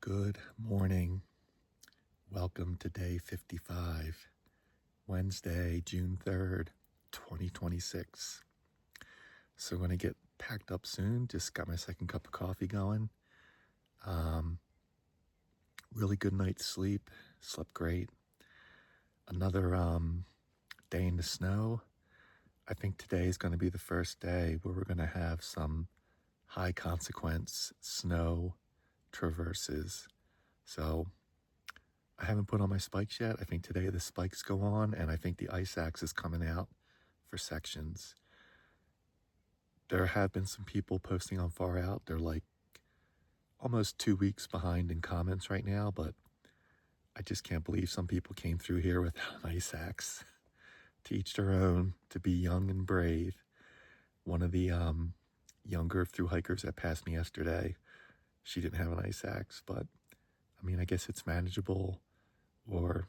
Good morning. Welcome to day 55, Wednesday, June 3rd, 2026. So I'm going to get packed up soon. Just got my second cup of coffee going. Really good night's sleep. Slept great. Another day in the snow. I think today is going to be the first day where we're going to have some high consequence snow traverses. So I haven't put on my spikes yet. I think today the spikes go on, and I think the ice axe is coming out for sections. There have been some people posting on Far Out. They're like almost 2 weeks behind in comments right now, but I just can't believe some people came through here without an ice axe. To each their own, to be young and brave. One of the younger thru-hikers that passed me yesterday, she didn't have an ice axe, but I mean, I guess it's manageable, or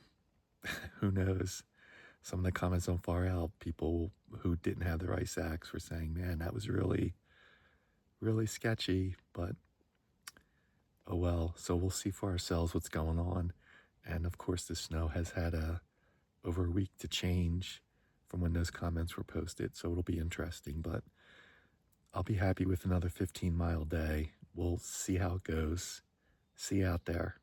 who knows. Some of the comments on Far Out, people who didn't have their ice axe were saying, man, that was really, really sketchy, but oh well. So we'll see for ourselves what's going on. And of course, the snow has had over a week to change from when those comments were posted, so it'll be interesting, but I'll be happy with another 15-mile day. We'll see how it goes. See you out there.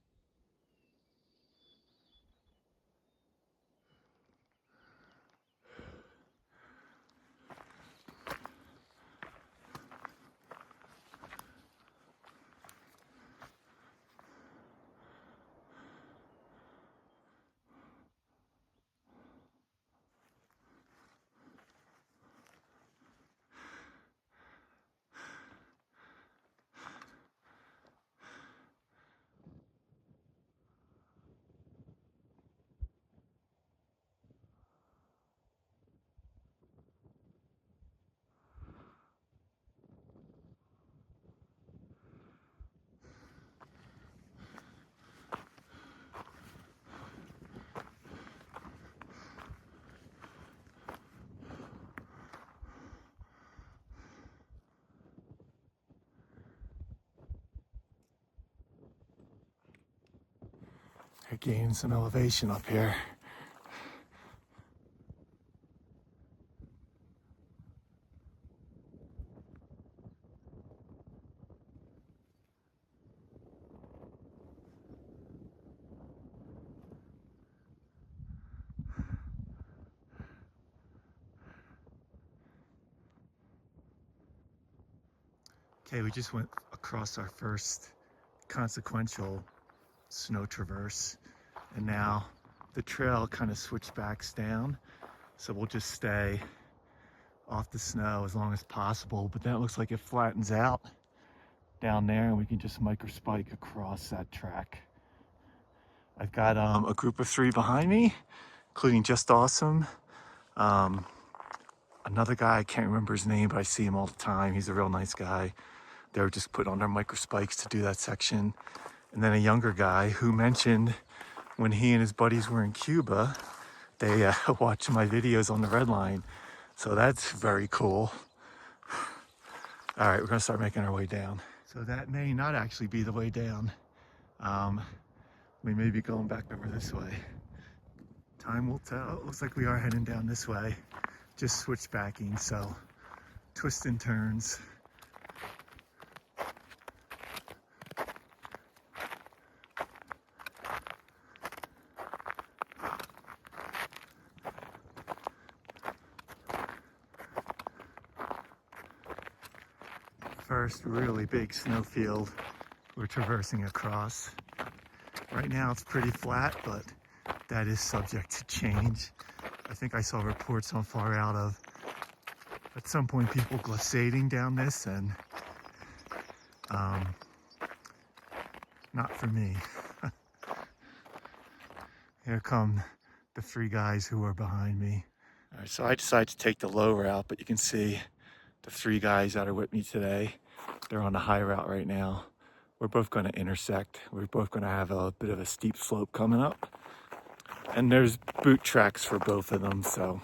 I gained some elevation up here. Okay, we just went across our first consequential snow traverse, and now the trail kind of switchbacks down, so we'll just stay off the snow as long as possible, but then it looks like it flattens out down there and we can just micro spike across that track. I've got a group of 3 behind me, including Just Awesome, another guy, I can't remember his name, but I see him all the time. He's a real nice guy. They were just putting on their micro spikes to do that section. And then a younger guy who mentioned when he and his buddies were in Cuba, they watched my videos on the red line. So that's very cool. All right, we're gonna start making our way down. So that may not actually be the way down. We may be going back over this way. Time will tell. It looks like we are heading down this way. Just switchbacking, so twists and turns. First really big snowfield we're traversing across. Right now it's pretty flat, but that is subject to change. I think I saw reports on Far Out of at some point people glissading down this, and not for me. Here come the 3 guys who are behind me. All right, so I decided to take the low route, but you can see the 3 guys that are with me today, they're on the high route right now. We're both going to intersect. We're both going to have a bit of a steep slope coming up. And there's boot tracks for both of them, so.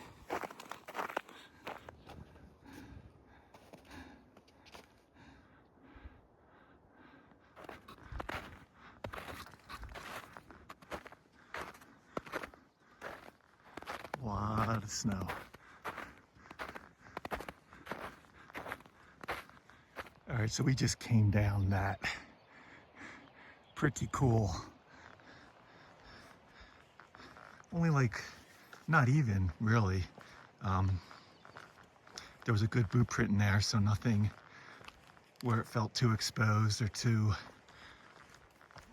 the snow. All right, so we just came down that. Pretty cool. Only like, not even really. There was a good boot print in there, so nothing where it felt too exposed or too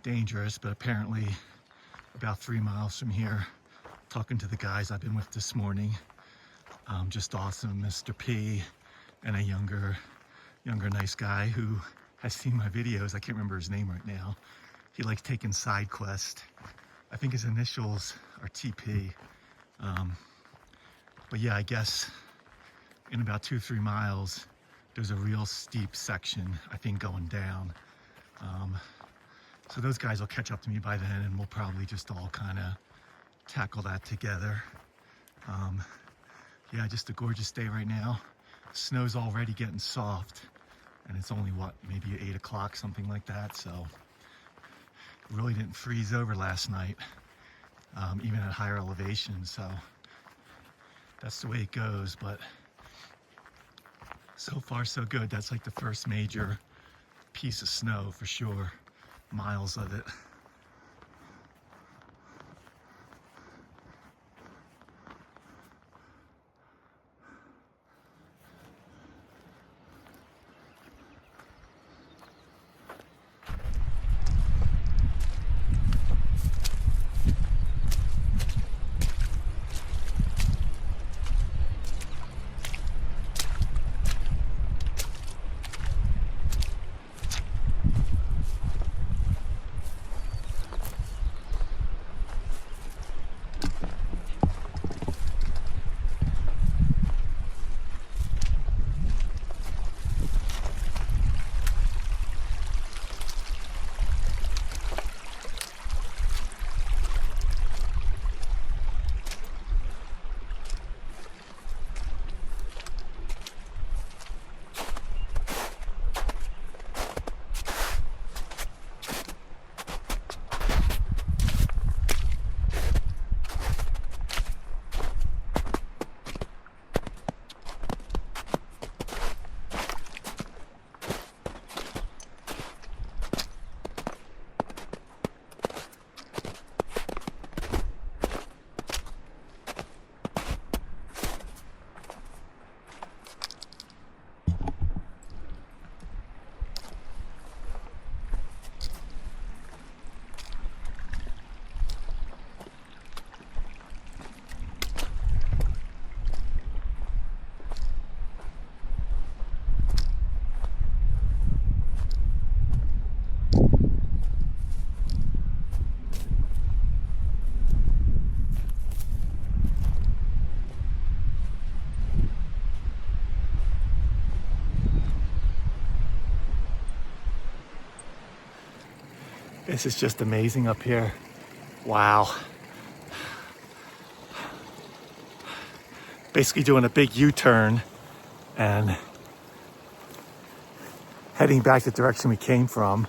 dangerous, but apparently about 3 miles from here, talking to the guys I've been with this morning, just awesome, Mr. P, and a younger nice guy who has seen my videos. I can't remember his name right now. He likes taking side quests. I think his initials are TP. But yeah, I guess in about 2-3 miles, there's a real steep section, I think, going down. So those guys will catch up to me by then, and we'll probably just all kind of tackle that together. Yeah, just a gorgeous day right now. Snow's already getting soft, and it's only, what, maybe 8 o'clock, something like that, so it really didn't freeze over last night, even at higher elevations, so that's the way it goes. But so far so good. That's like the first major piece of snow for sure, miles of it. This is just amazing up here. Wow. Basically doing a big U-turn and heading back the direction we came from,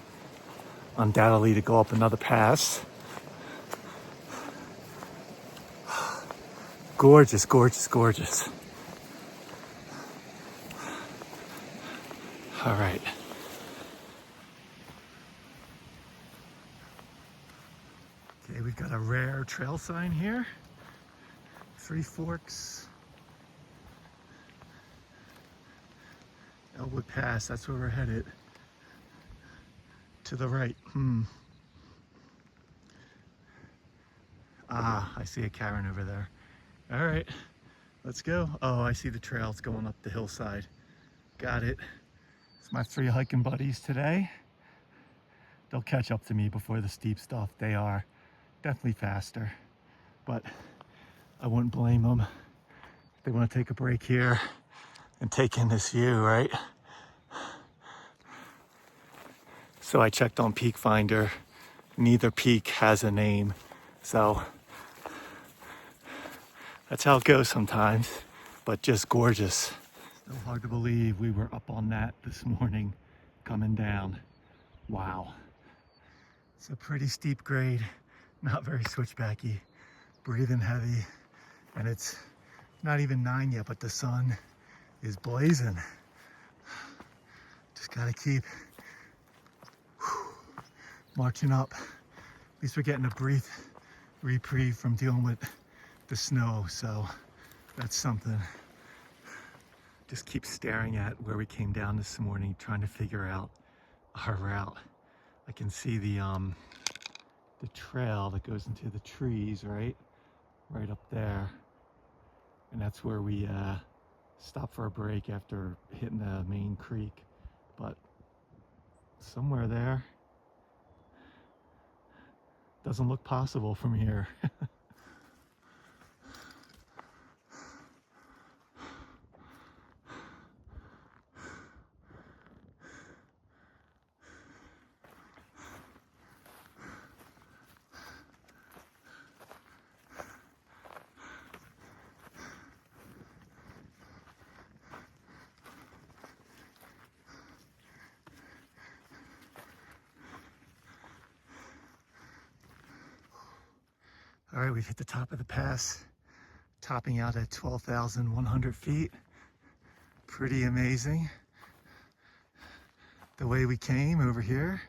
undoubtedly to go up another pass. Gorgeous, gorgeous, gorgeous. All right. Okay, we've got a rare trail sign here. 3 Forks. Elwood Pass, that's where we're headed. To the right. Ah, I see a cairn over there. All right, let's go. Oh, I see the trails going up the hillside. Got it. It's my 3 hiking buddies today. They'll catch up to me before the steep stuff. They are definitely faster, but I wouldn't blame them. They want to take a break here and take in this view, right? So I checked on Peak Finder. Neither peak has a name, so that's how it goes sometimes, but just gorgeous. Still hard to believe we were up on that this morning, coming down. Wow. It's a pretty steep grade, not very switchbacky, breathing heavy, and it's Not even 9 yet, but the sun is blazing. Just gotta keep marching up. At least we're getting a brief reprieve from dealing with the snow, so that's something. Just keep staring at where we came down this morning, trying to figure out our route. I can see the trail that goes into the trees, right up there, and that's where we stopped for a break after hitting the main creek. But somewhere there, doesn't look possible from here. All right, we've hit the top of the pass, topping out at 12,100 feet. Pretty amazing the way we came over here.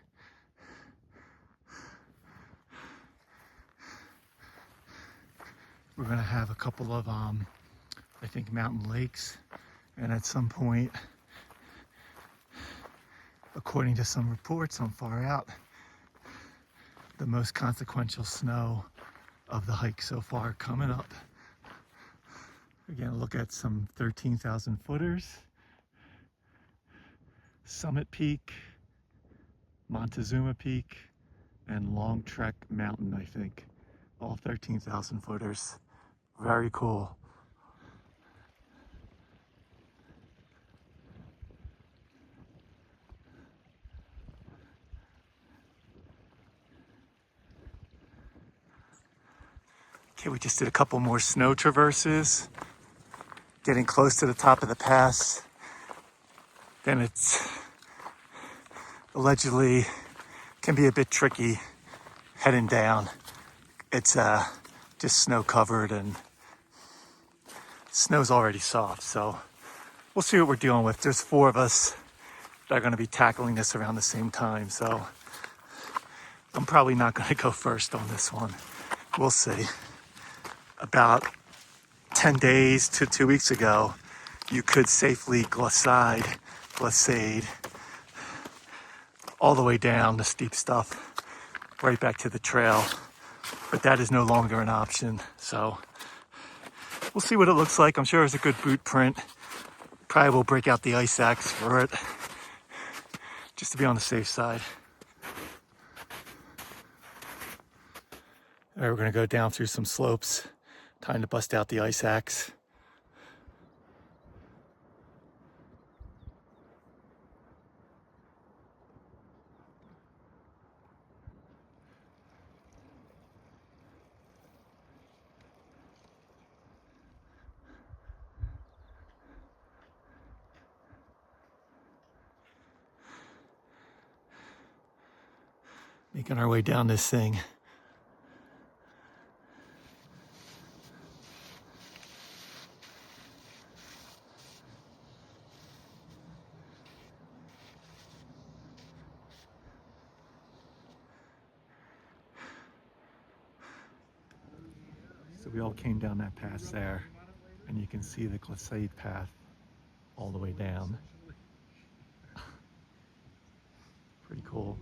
We're gonna have a couple of, I think, mountain lakes, and at some point, according to some reports on Far Out, the most consequential snow of the hike so far coming up. We're gonna look at some 13,000 footers, Summit Peak, Montezuma Peak, and Long Trek Mountain, I think. All 13,000 footers. Very cool. Okay, we just did a couple more snow traverses, getting close to the top of the pass. Then it's allegedly can be a bit tricky heading down. It's just snow covered and snow's already soft, so we'll see what we're dealing with. There's 4 of us that are going to be tackling this around the same time, so I'm probably not going to go first on this one. We'll see. About 10 days to 2 weeks ago, you could safely glissade all the way down the steep stuff right back to the trail, but that is no longer an option. So we'll see what it looks like. I'm sure it's a good boot print. Probably will break out the ice axe for it, just to be on the safe side. All right, we're gonna go down through some slopes. Time to bust out the ice axe. Making our way down this thing. So we all came down that pass there, and you can see the glissade path all the way down. Pretty cool.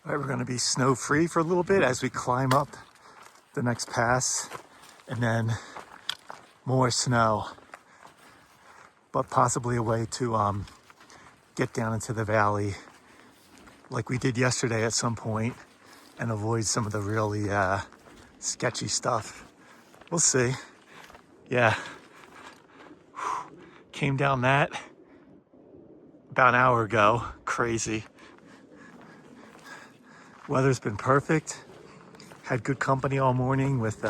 All right, we're gonna be snow-free for a little bit as we climb up the next pass, and then more snow, but possibly a way to get down into the valley like we did yesterday at some point and avoid some of the really sketchy stuff. We'll see. Yeah. Came down that. about an hour ago. Crazy. Weather's been perfect. Had good company all morning with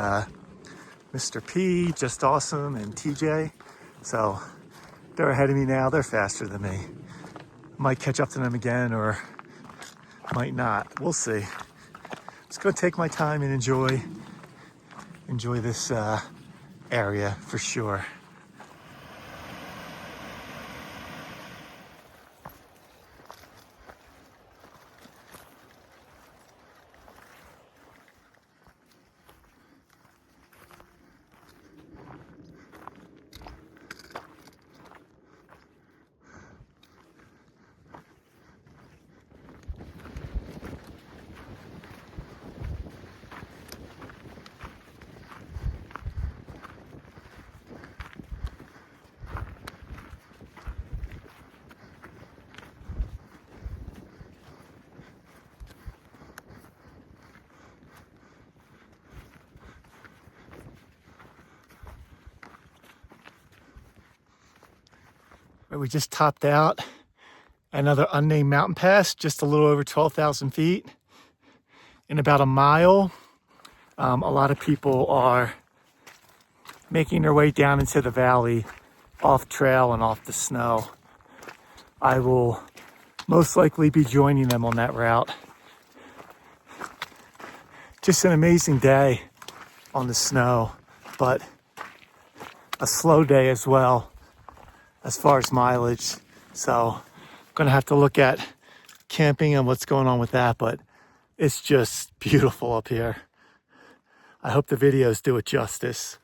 Mr. P, Just Awesome, and TJ. So they're ahead of me now. They're faster than me. Might catch up to them again or might not. We'll see. Just gonna take my time and enjoy this area for sure. We just topped out another unnamed mountain pass, just a little over 12,000 feet in about a mile. A lot of people are making their way down into the valley off trail and off the snow. I will most likely be joining them on that route. Just an amazing day on the snow, but a slow day as well as far as mileage. So I'm gonna have to look at camping and what's going on with that, but it's just beautiful up here. I hope the videos do it justice.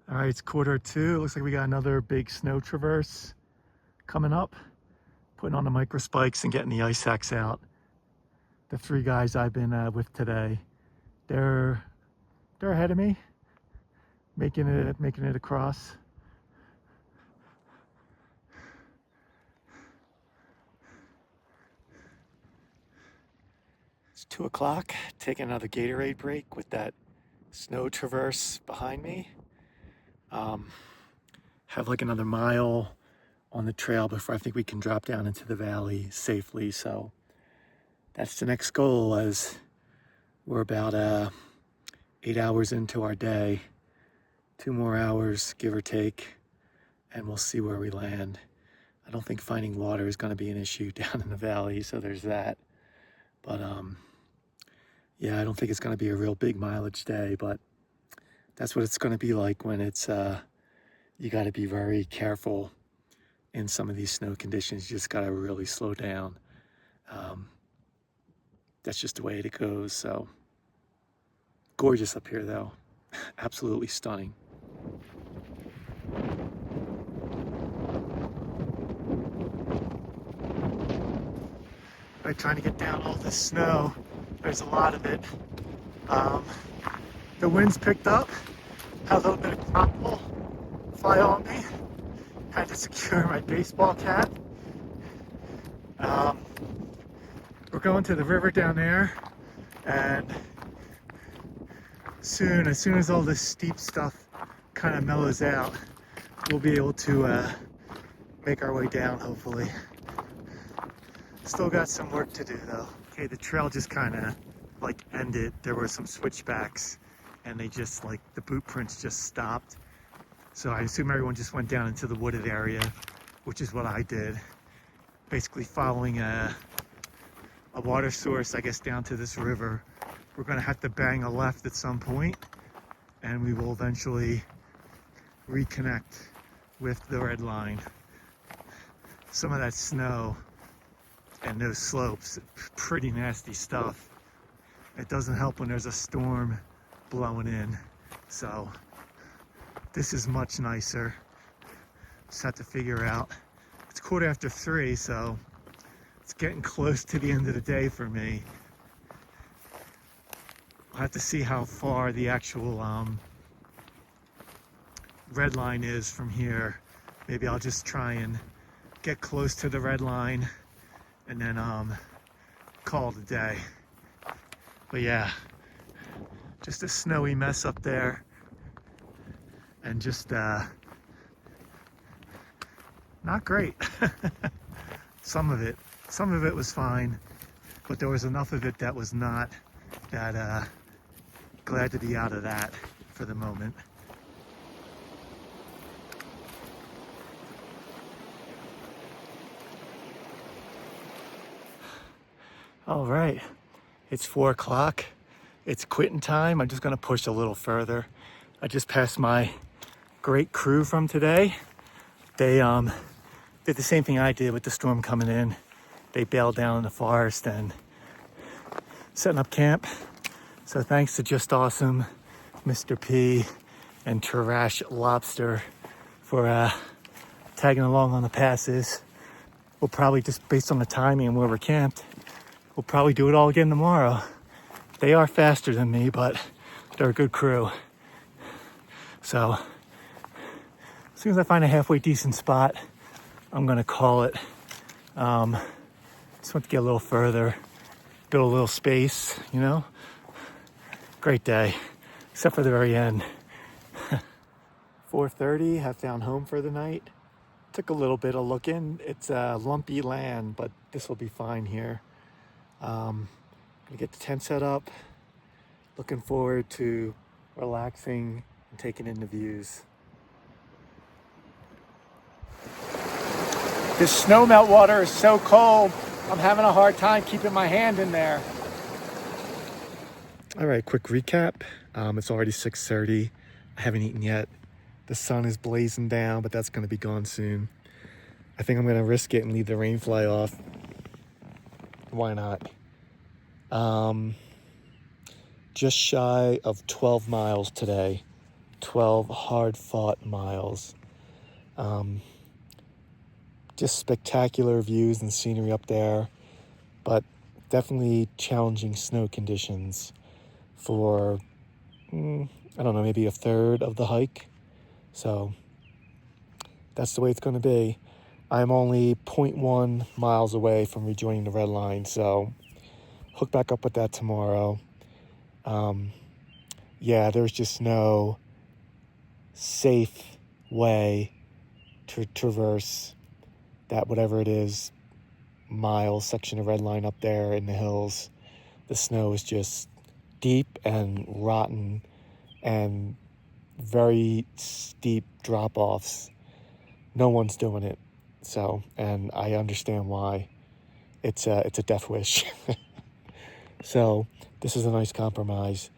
All right, it's 1:45. Looks like we got another big snow traverse coming up. Putting on the micro spikes and getting the ice axe out. The three guys I've been with today, they're ahead of me, making it across. It's 2 o'clock. Taking another Gatorade break with that snow traverse behind me. Have like another mile on the trail before I think we can drop down into the valley safely. So that's the next goal, as we're about 8 hours into our day. 2 more hours, give or take, and we'll see where we land. I don't think finding water is going to be an issue down in the valley, so there's that. But yeah, I don't think it's going to be a real big mileage day, but that's what it's going to be like when it's, you got to be very careful in some of these snow conditions. You just got to really slow down. That's just the way it goes. So gorgeous up here though. Absolutely stunning. By trying to get down all this snow, there's a lot of it. The wind's picked up, had a little bit of tropical fly on me, had to secure my baseball cap. We're going to the river down there, and as soon as all this steep stuff kind of mellows out, we'll be able to make our way down, hopefully. Still got some work to do though. Okay, the trail just kind of like ended. There were some switchbacks and they just like, the boot prints just stopped. So I assume everyone just went down into the wooded area, which is what I did. Basically following a water source, I guess, down to this river. We're gonna have to bang a left at some point, and we will eventually reconnect with the red line. Some of that snow and those slopes, pretty nasty stuff. It doesn't help when there's a storm blowing in. So this is much nicer. Just have to figure out. It's 3:15, so it's getting close to the end of the day for me. I'll have to see how far the actual red line is from here. Maybe I'll just try and get close to the red line and then call it a day. But yeah, just a snowy mess up there, and just not great. Some of it was fine, but there was enough of it that was not. That glad to be out of that for the moment. All right, it's 4 o'clock. It's quitting time. I'm just gonna push a little further. I just passed my great crew from today. They did the same thing I did with the storm coming in. They bailed down in the forest and setting up camp. So thanks to Just Awesome, Mr. P, and Trash Lobster for tagging along on the passes. We'll probably, just based on the timing and where we're camped, we'll probably do it all again tomorrow. They are faster than me, but they're a good crew. So as soon as I find a halfway decent spot, I'm gonna call it. Just want to get a little further, build a little space, you know? Great day, except for the very end. 4:30, have found home for the night. Took a little bit of looking. It's lumpy land, but this will be fine here. Gonna get the tent set up. Looking forward to relaxing and taking in the views. This snow melt water is so cold, I'm having a hard time keeping my hand in there. All right, quick recap. It's already 6:30. I haven't eaten yet. The sun is blazing down, but that's going to be gone soon. I think I'm going to risk it and leave the rain fly off. Why not? Just shy of 12 miles today. 12 hard-fought miles. Just spectacular views and scenery up there, but definitely challenging snow conditions for, I don't know, maybe a third of the hike. So that's the way it's going to be. I'm only 0.1 miles away from rejoining the red line, so hook back up with that tomorrow. Yeah, there's just no safe way to traverse that whatever it is, mile section of red line up there in the hills, the snow is just deep and rotten and very steep drop-offs. No one's doing it. So, and I understand why. It's a death wish. So this is a nice compromise.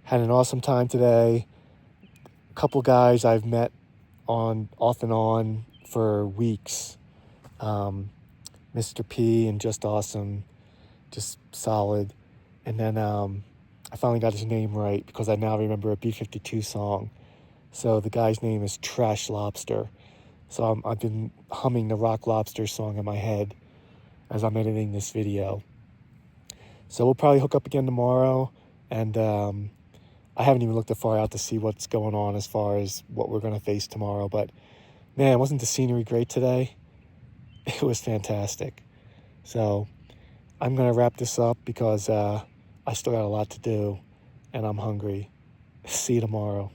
Had an awesome time today. A couple guys I've met off and on for weeks. Mr. P and Just Awesome, just solid. And then I finally got his name right because I now remember a B-52 song. So the guy's name is Trash Lobster. So I've been humming the Rock Lobster song in my head as I'm editing this video. So we'll probably hook up again tomorrow. And I haven't even looked that far out to see what's going on as far as what we're going to face tomorrow. But man, wasn't the scenery great today? It was fantastic. So I'm going to wrap this up because I still got a lot to do and I'm hungry. See you tomorrow.